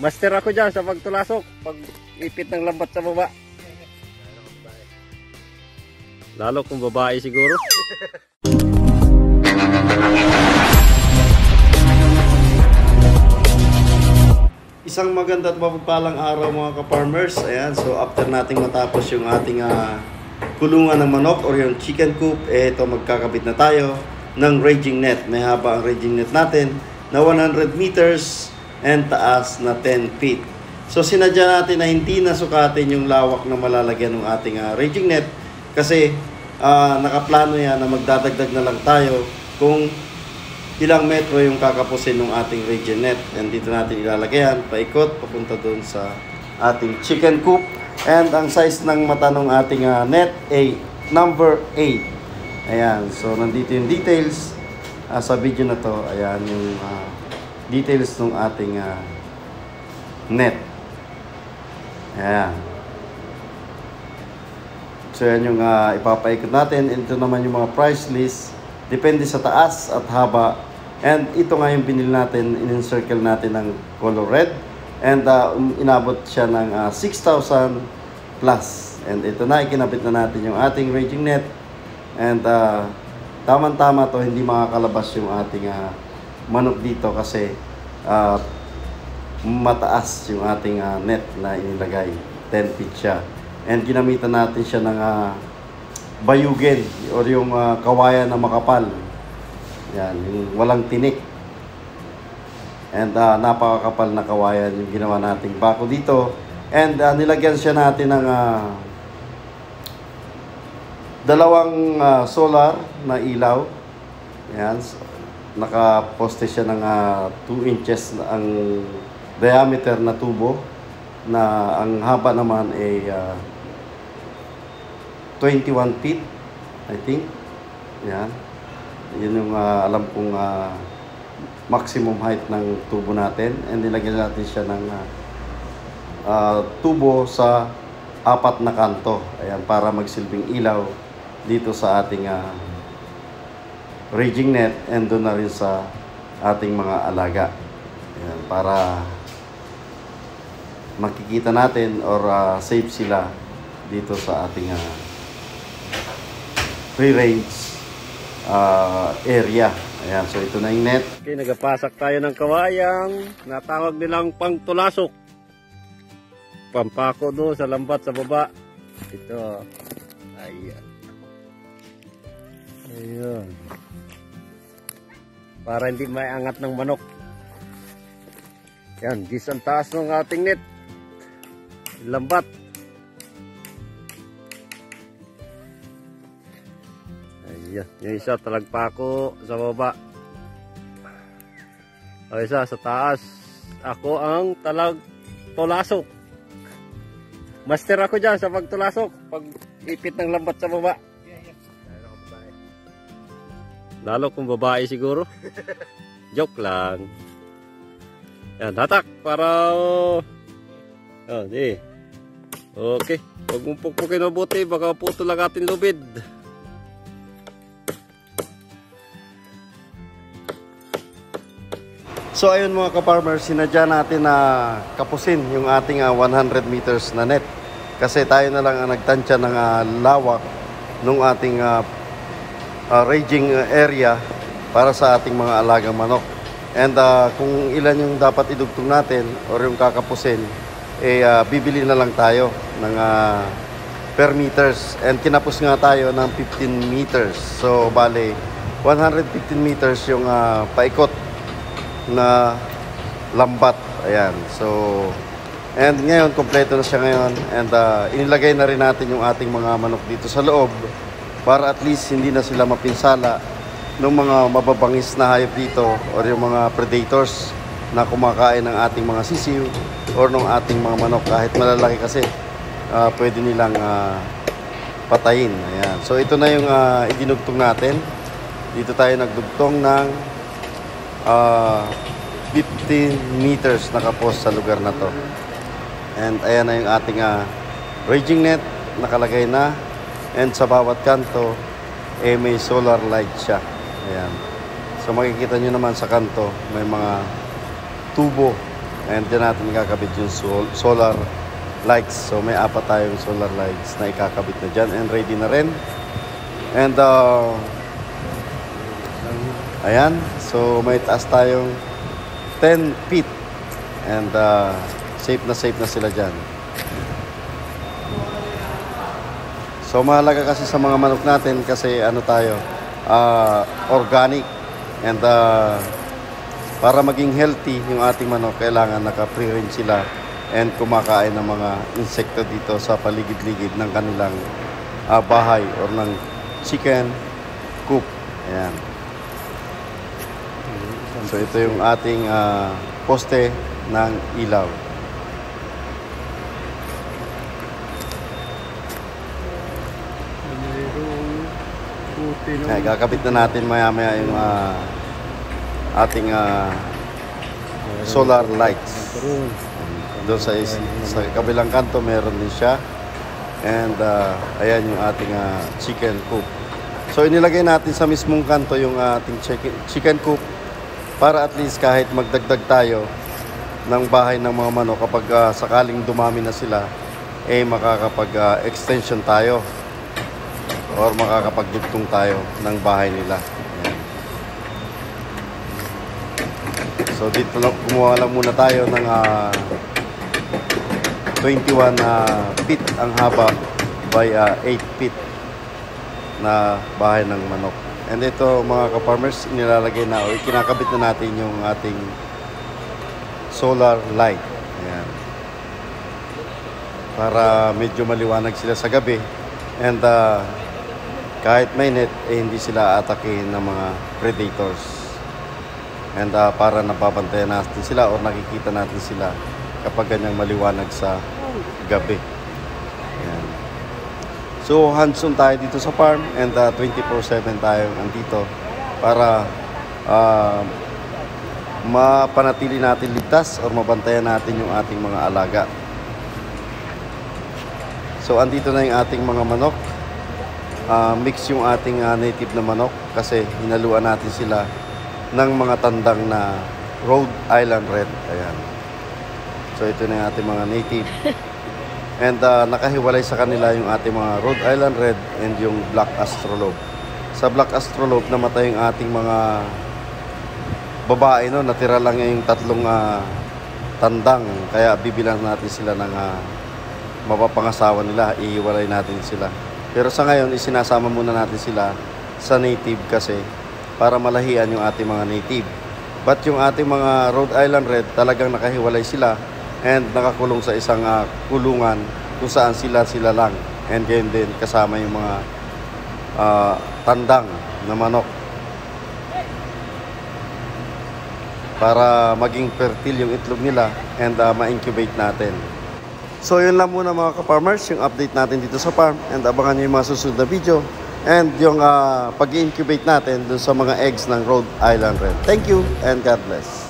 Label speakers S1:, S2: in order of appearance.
S1: Master ako dyan sa pagtulasok, pag ipit ng lambat sa baba. Lalo kung babae siguro.
S2: Isang maganda at mapagpalang araw mga ka-farmers. Ayan, so after nating matapos yung ating kulungan ng manok or yung chicken coop, ito magkakabit na tayo ng raging net. May haba ang raging net natin na 100 meters and taas na 10 feet. So sinadya natin na hindi nasukatin yung lawak na malalagyan ng ating raging net kasi nakaplano yan na magdadagdag na lang tayo kung ilang metro yung kakapusin ng ating raging net. And dito natin ilalagay yan, paikot, papunta doon sa ating chicken coop. And ang size ng mata ng ating net ay number 8. Ayan, so nandito yung details sa video na to. Ayan yung details ng ating net. Ayan. So yan yung ipapaikot natin. Ito naman yung mga price list. Depende sa taas at haba. And ito nga yung binili natin. In-encircle natin ng color red. And inabot siya ng 6,000 plus. And ito na, ikinabit na natin yung ating raging net. And tamang-tama to, hindi makakalabas yung ating manok dito kasi mataas yung ating net na inilagay. 10 feet siya. And ginamitan natin siya ng bayugin or yung kawayan na makapal. Yan, yung walang tinik. And napakakapal na kawayan yung ginawa nating bako dito. And nilagyan siya natin ng dalawang solar na ilaw. Yan, nakaposte siya ng 2 inches na ang diameter na tubo na ang haba naman ay 21 feet, I think. Yan. Yun yung alam kong maximum height ng tubo natin. And nilagyan natin siya ng tubo sa 4 na kanto. Ayan, para magsilbing ilaw dito sa ating raging net and doon na rin sa ating mga alaga. Ayan, para makikita natin or safe sila dito sa ating free range area. Ayan, so ito na yung net.
S1: Okay, nagapasak tayo ng kawayang natawag nilang pangtulasok. Pampako doon sa lambat sa baba. Ito. Ayan. Ayan. Para hindi may angat ng manok. Yan, gis ang taas ng ating net. Lambat. Ayan, yung isa talagpako sa baba. O isa sa taas. Ako ang talagtulasok. Master ako dyan sa pagtulasok. Pag ipit ng lambat sa baba. Lalo kung babae siguro. Joke lang. Yan, hatak para di. Okay. Huwag mong pukpukin mabuti, baka puto lang ating lubid.
S2: So ayun mga ka-farmers, sinadya natin na kapusin yung ating 100 meters na net. Kasi tayo na lang ang nagtansya ng lawak ng ating raging area para sa ating mga alagang manok. And kung ilan yung dapat idugtong natin or yung kakapusin, bibili na lang tayo ng per meters. And kinapos nga tayo ng 15 meters. So bale, 115 meters yung paikot na lambat. Ayan. So, and ngayon, kompleto na siya ngayon. And inilagay na rin natin yung ating mga manok dito sa loob para at least hindi na sila mapinsala ng mga mababangis na hayop dito or yung mga predators na kumakain ng ating mga sisiw or ng ating mga manok. Kahit malalaki kasi, pwede nilang patayin. Ayan. So, ito na yung idinugtong natin. Dito tayo nagdugtong ng 15 meters nakapost sa lugar na to. And ayan na yung ating raging net, nakalagay na. And sa bawat kanto, may solar light siya. Ayan. So makikita nyo naman sa kanto, may mga tubo. And dyan natin ikakabit yung solar lights. So may apat tayong solar lights na ikakabit na dyan and ready na rin. And ayan, so may taas tayong 10 feet and safe na sila dyan. So mahalaga kasi sa mga manok natin kasi ano tayo, organic and para maging healthy yung ating manok, kailangan naka-free range sila and kumakain ng mga insekto dito sa paligid-ligid ng kanilang bahay or ng chicken coop. Ayan. So ito yung ating poste ng ilaw. Ay, kakabit na natin maya-maya yung ating solar lights. Doon sa kabilang kanto meron din siya. And ayan yung ating chicken coop. So inilagay natin sa mismong kanto yung ating chicken coop para at least kahit magdagdag tayo ng bahay ng mga manok kapag sakaling dumami na sila, makakapag extension tayo or makakapagdugtong tayo ng bahay nila. Ayan. So dito lang, kumuha lang muna tayo ng 21 feet ang haba by 8 feet na bahay ng manok. And ito mga ka-farmers, inilalagay na o kinakabit na natin yung ating solar light. Ayan. Para medyo maliwanag sila sa gabi. And kahit may net, hindi sila atakihin ng mga predators. And para napapantayan natin sila o nakikita natin sila kapag ganyang maliwanag sa gabi. Ayan. So hands-on tayo dito sa farm and 24/7 tayo andito para mapanatili natin ligtas o mabantayan natin yung ating mga alaga. So andito na yung ating mga manok. Mix yung ating native na manok kasi hinaluan natin sila ng mga tandang na Rhode Island Red. Ayan. So ito na yung ating mga native. And nakahiwalay sa kanila yung ating mga Rhode Island Red and yung Black Astrolabe. Sa Black Astrolabe namatay yung ating mga babae, no? Natira lang yung tatlong tandang. Kaya bibilang natin sila ng mapapangasawa nila. Ihiwalay natin sila. Pero sa ngayon, isinasama muna natin sila sa native kasi para malahian yung ating mga native. But yung ating mga Rhode Island Red, talagang nakahiwalay sila and nakakulong sa isang kulungan kung saan sila lang. And gayon din kasama yung mga tandang na manok. Para maging fertile yung itlog nila and ma-incubate natin. So yun lang muna mga ka-farmers, yung update natin dito sa farm and abangan nyo yung mga susunod na video and yung pag-incubate natin dun sa mga eggs ng Rhode Island Red. Thank you and God bless.